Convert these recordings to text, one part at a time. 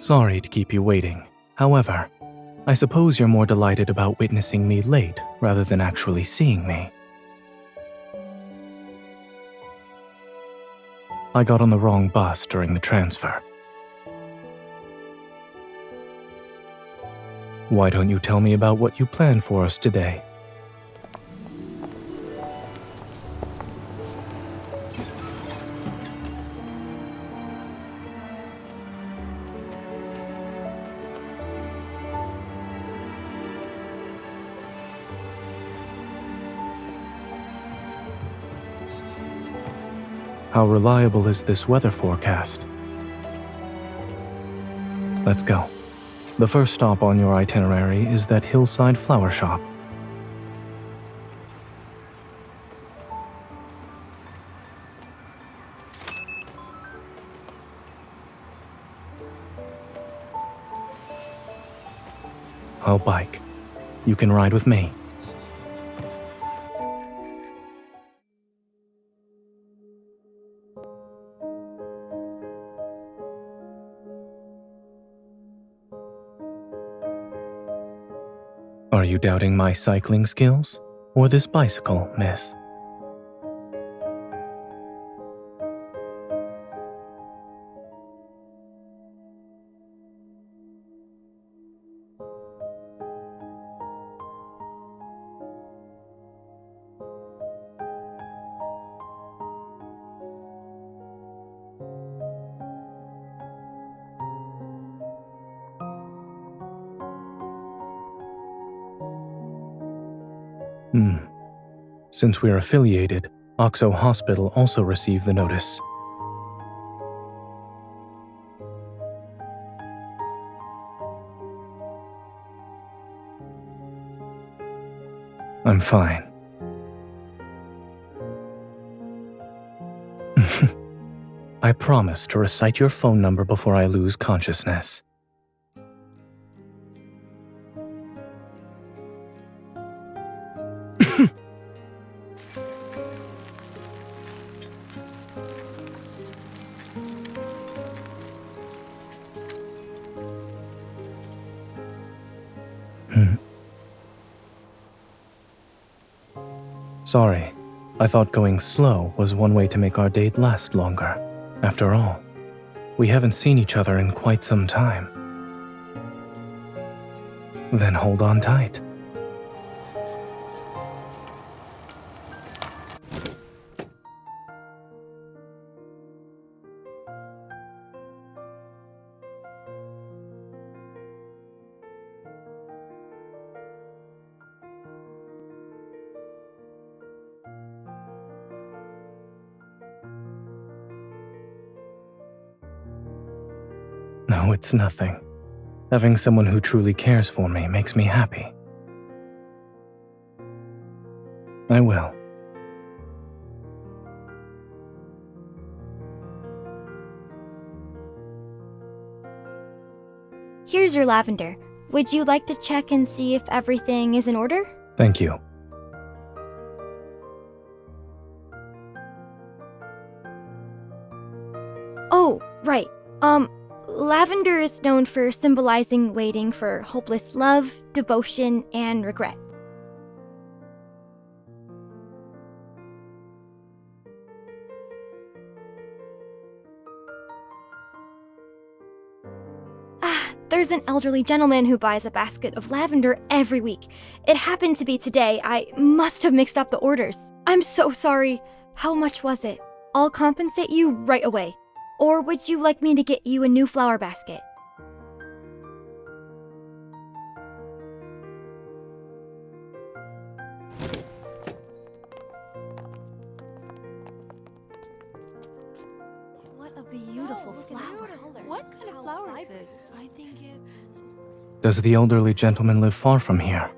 Sorry to keep you waiting. However, I suppose you're more delighted about witnessing me late rather than actually seeing me. I got on the wrong bus during the transfer. Why don't you tell me about what you planned for us today? How reliable is this weather forecast? Let's go. The first stop on your itinerary is that hillside flower shop. I'll bike. You can ride with me. Are you doubting my cycling skills? Or this bicycle, miss? Since we're affiliated, Oxo Hospital also received the notice. I'm fine. I promise to recite your phone number before I lose consciousness. Sorry, I thought going slow was one way to make our date last longer. After all, we haven't seen each other in quite some time. Then hold on tight. No, it's nothing. Having someone who truly cares for me makes me happy. I will. Here's your lavender. Would you like to check and see if everything is in order? Thank you. Oh, right. Lavender is known for symbolizing waiting for hopeless love, devotion, and regret. There's an elderly gentleman who buys a basket of lavender every week. It happened to be today. I must have mixed up the orders. I'm so sorry. How much was it? I'll compensate you right away. Or would you like me to get you a new flower basket? What a beautiful flower. What kind of flower is this? I think it's... Does the elderly gentleman live far from here?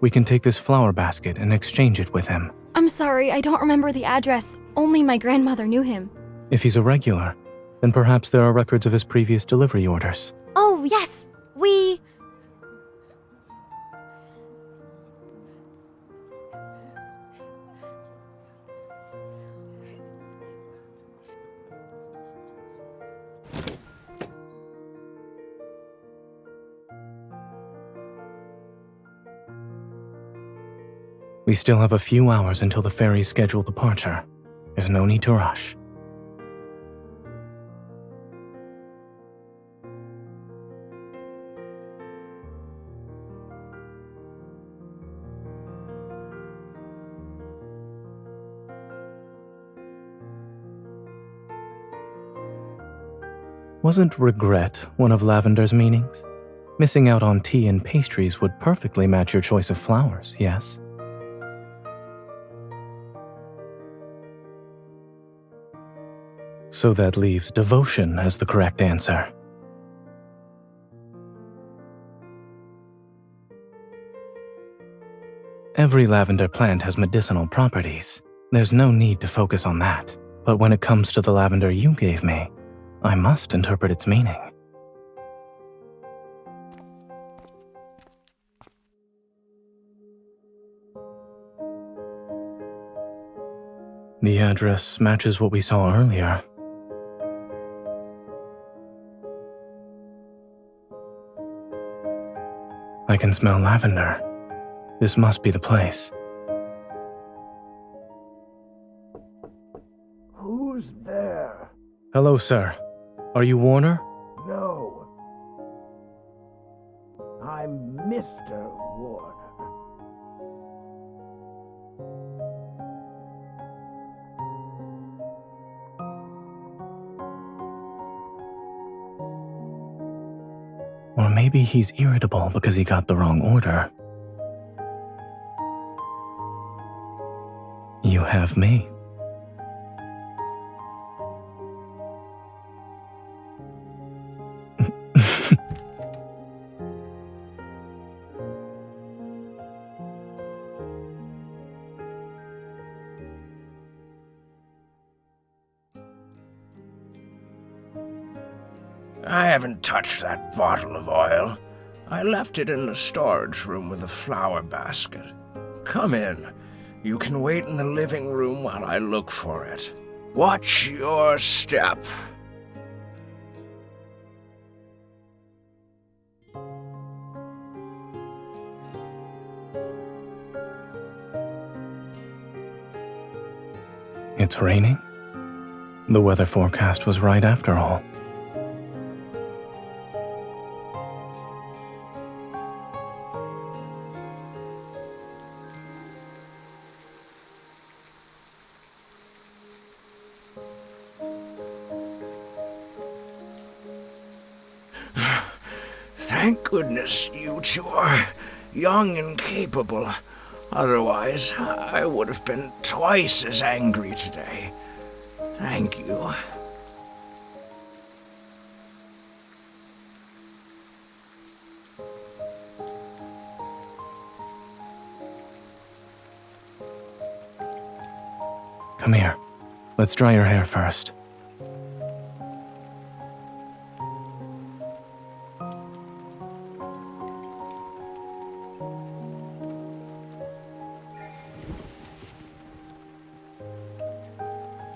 We can take this flower basket and exchange it with him. I'm sorry, I don't remember the address. Only my grandmother knew him. If he's a regular, then perhaps there are records of his previous delivery orders. Oh, yes. We... We still have a few hours until the ferry's scheduled departure. There's no need to rush. Wasn't regret one of Lavender's meanings? Missing out on tea and pastries would perfectly match your choice of flowers, yes? So that leaves devotion as the correct answer. Every lavender plant has medicinal properties. There's no need to focus on that. But when it comes to the lavender you gave me, I must interpret its meaning. The address matches what we saw earlier. I can smell lavender. This must be the place. Who's there? Hello, sir. Are you Warner? No. I'm Mr. Warner. Or maybe he's irritable because he got the wrong order. You have me. I haven't touched that bottle of oil. I left it in the storage room with the flower basket. Come in. You can wait in the living room while I look for it. Watch your step. It's raining? The weather forecast was right after all. Thank goodness you two are young and capable. Otherwise, I would have been twice as angry today. Thank you. Come here. Let's dry your hair first.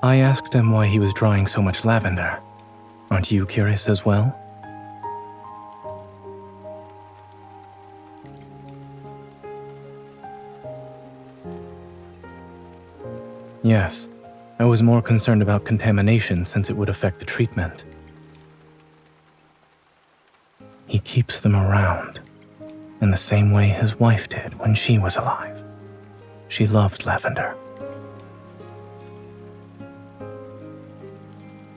I asked him why he was drying so much lavender. Aren't you curious as well? Yes, I was more concerned about contamination since it would affect the treatment. He keeps them around, in the same way his wife did when she was alive. She loved lavender.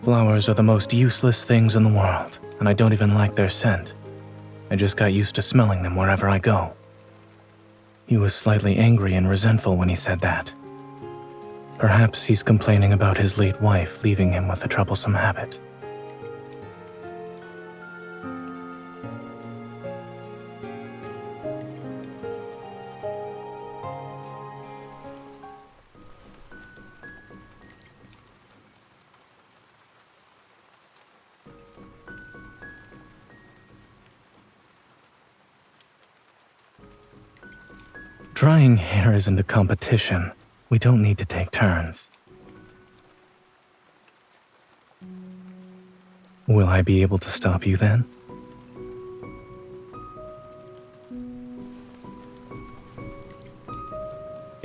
Flowers are the most useless things in the world, and I don't even like their scent. I just got used to smelling them wherever I go. He was slightly angry and resentful when he said that. Perhaps he's complaining about his late wife leaving him with a troublesome habit. Drying hair isn't a competition. We don't need to take turns. Will I be able to stop you then?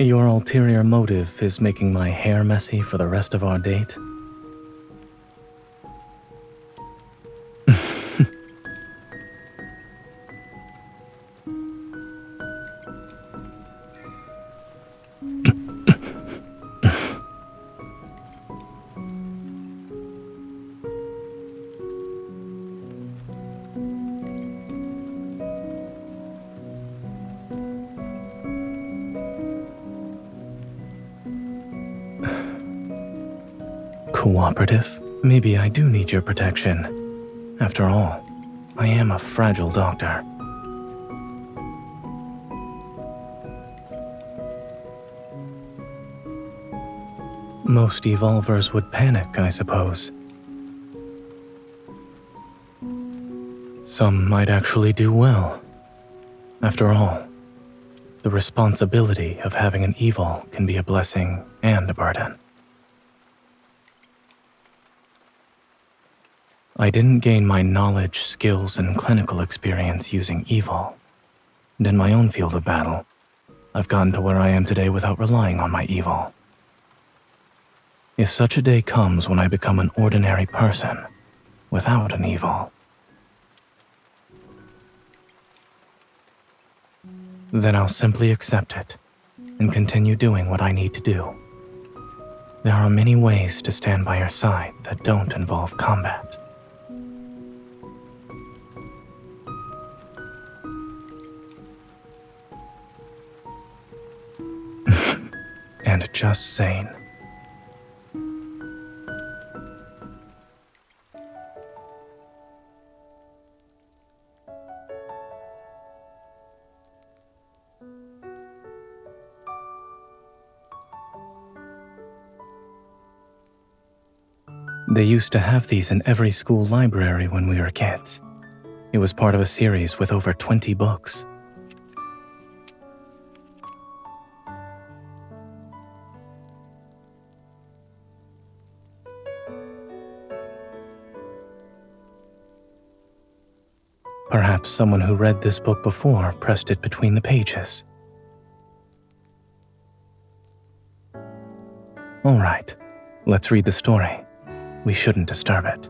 Your ulterior motive is making my hair messy for the rest of our date? Cooperative? Maybe I do need your protection. After all, I am a fragile doctor. Most evolvers would panic, I suppose. Some might actually do well. After all, the responsibility of having an evil can be a blessing and a burden. I didn't gain my knowledge, skills, and clinical experience using evil. And in my own field of battle, I've gotten to where I am today without relying on my evil. If such a day comes when I become an ordinary person, without an evil, then I'll simply accept it and continue doing what I need to do. There are many ways to stand by your side that don't involve combat. And just Zayne. They used to have these in every school library when we were kids. It was part of a series with over 20 books. Perhaps someone who read this book before pressed it between the pages. All right, let's read the story. We shouldn't disturb it.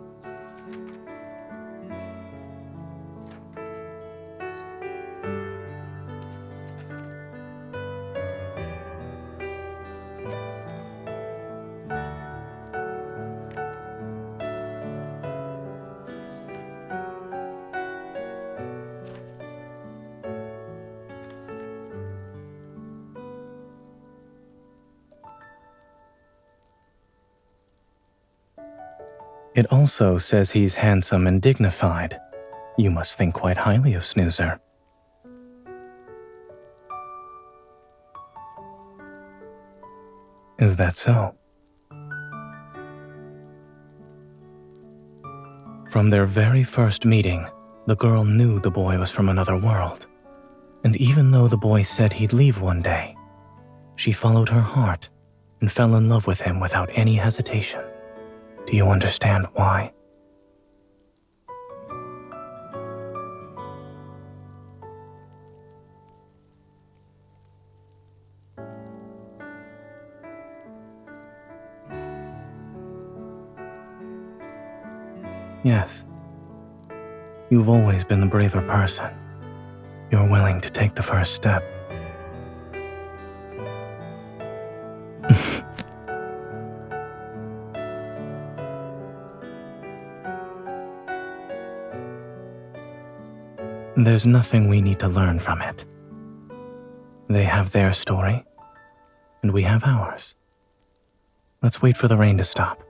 It also says he's handsome and dignified. You must think quite highly of Snoozer. Is that so? From their very first meeting, the girl knew the boy was from another world. And even though the boy said he'd leave one day, she followed her heart and fell in love with him without any hesitation. Do you understand why? Yes. You've always been the braver person. You're willing to take the first step. There's nothing we need to learn from it. They have their story, and we have ours. Let's wait for the rain to stop.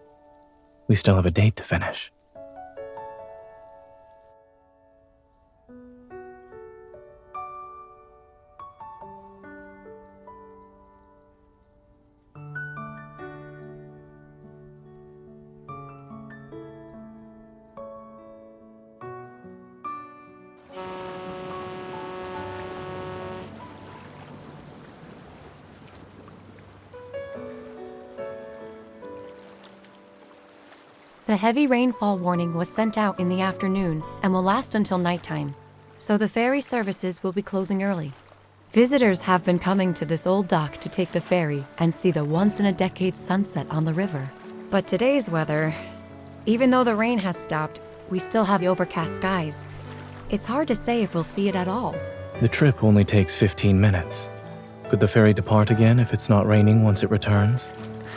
We still have a date to finish. The heavy rainfall warning was sent out in the afternoon and will last until nighttime, so the ferry services will be closing early. Visitors have been coming to this old dock to take the ferry and see the once-in-a-decade sunset on the river. But today's weather, even though the rain has stopped, we still have overcast skies. It's hard to say if we'll see it at all. The trip only takes 15 minutes. Could the ferry depart again if it's not raining once it returns?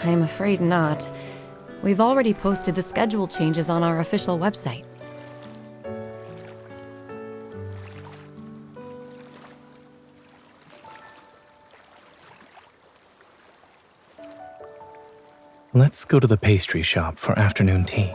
I'm afraid not. We've already posted the schedule changes on our official website. Let's go to the pastry shop for afternoon tea.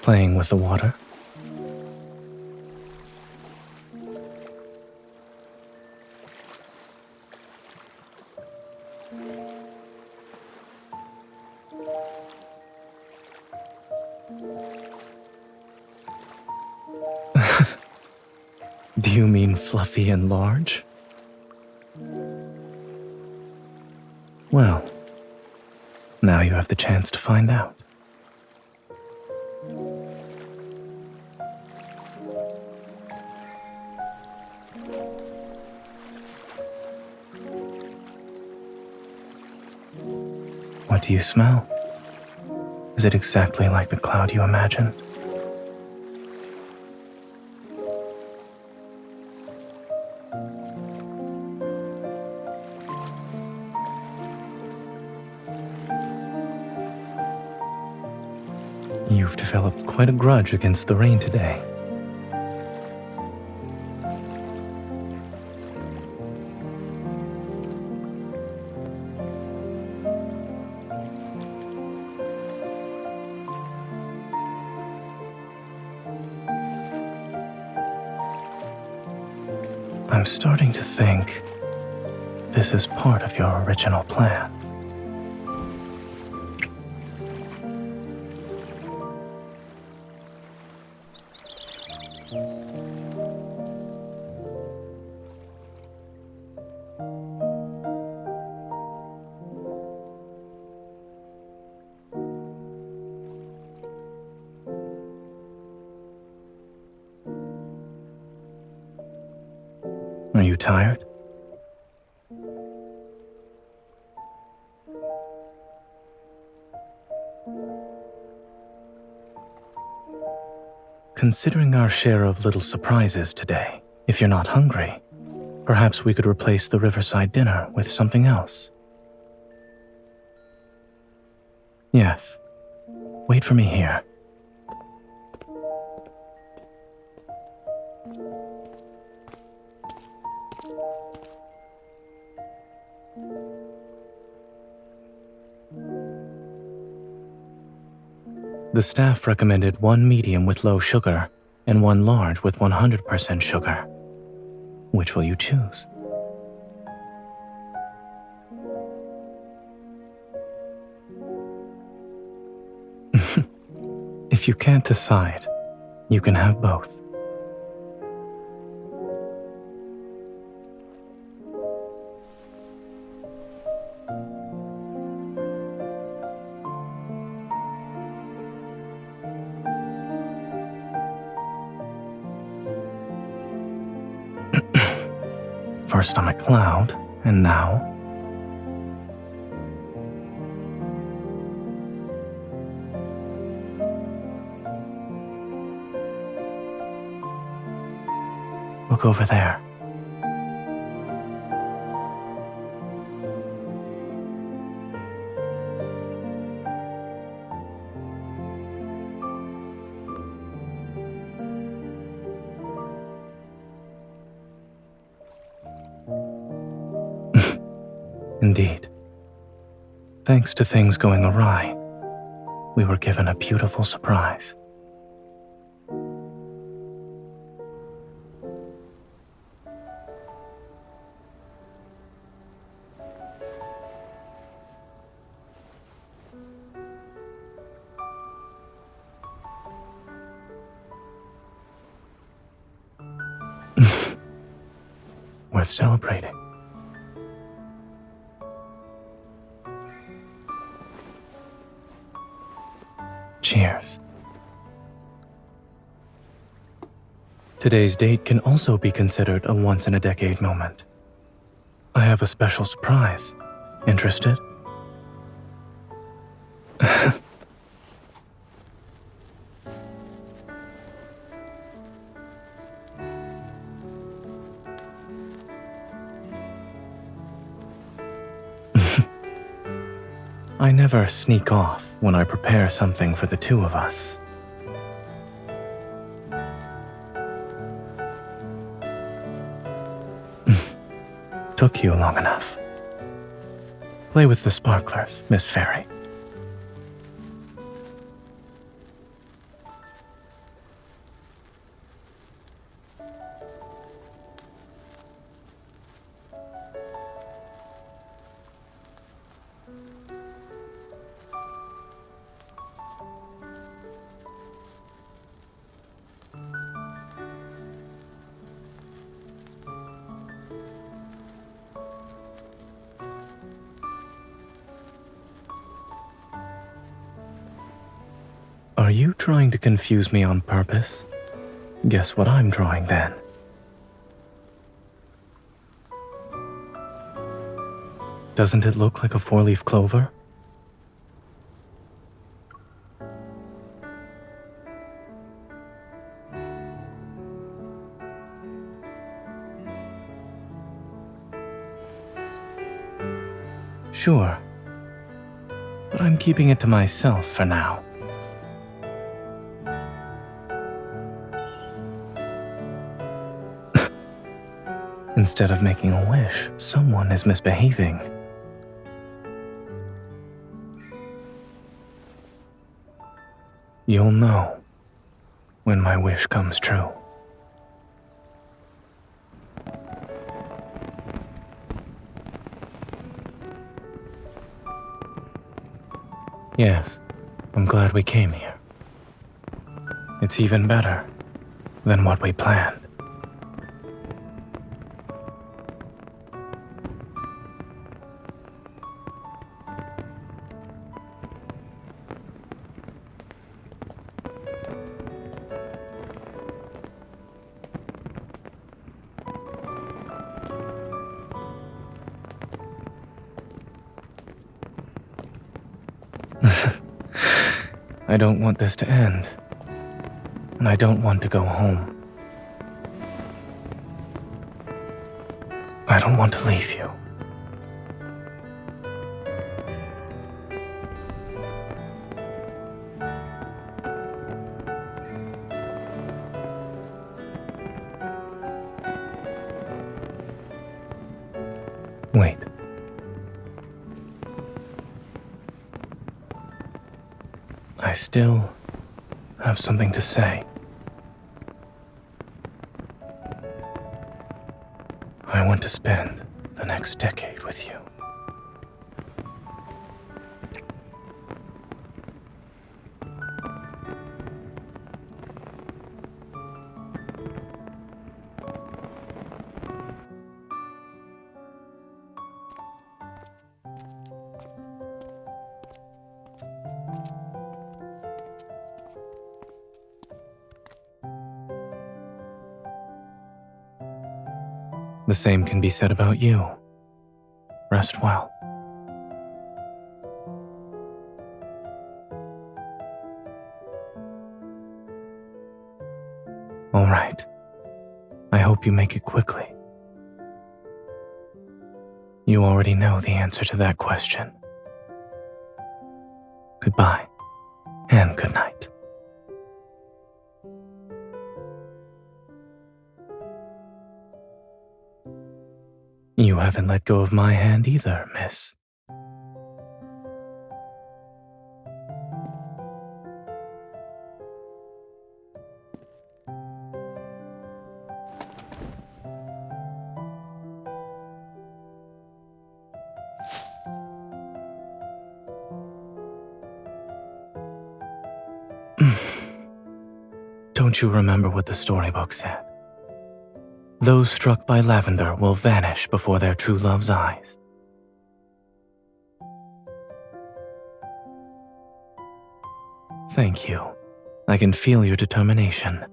Playing with the water? Do you mean fluffy and large? Well, now you have the chance to find out. What do you smell? Is it exactly like the cloud you imagined? You've developed quite a grudge against the rain today. I'm starting to think this is part of your original plan. Are you tired? Considering our share of little surprises today, if you're not hungry, perhaps we could replace the riverside dinner with something else. Yes. Wait for me here. The staff recommended one medium with low sugar and one large with 100% sugar. Which will you choose? If you can't decide, you can have both. First I'm a cloud, and now... Look over there. Indeed. Thanks to things going awry, we were given a beautiful surprise. worth celebrating. Cheers. Today's date can also be considered a once-in-a-decade moment. I have a special surprise. Interested? I never sneak off when I prepare something for the two of us. Took you long enough. Play with the sparklers, Miss Fairy. Are you trying to confuse me on purpose? Guess what I'm drawing then. Doesn't it look like a four-leaf clover? Sure, but I'm keeping it to myself for now. Instead of making a wish, someone is misbehaving. You'll know when my wish comes true. Yes, I'm glad we came here. It's even better than what we planned. I don't want this to end, and I don't want to go home. I don't want to leave you. Wait. I still have something to say. I want to spend the next decade with you. The same can be said about you. Rest well. All right. I hope you make it quickly. You already know the answer to that question. Goodbye, and good night. You haven't let go of my hand either, miss. Don't you remember what the storybook said? Those struck by lavender will vanish before their true love's eyes. Thank you. I can feel your determination.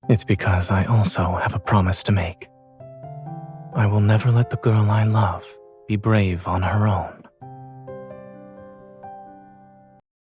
It's because I also have a promise to make. I will never let the girl I love be brave on her own.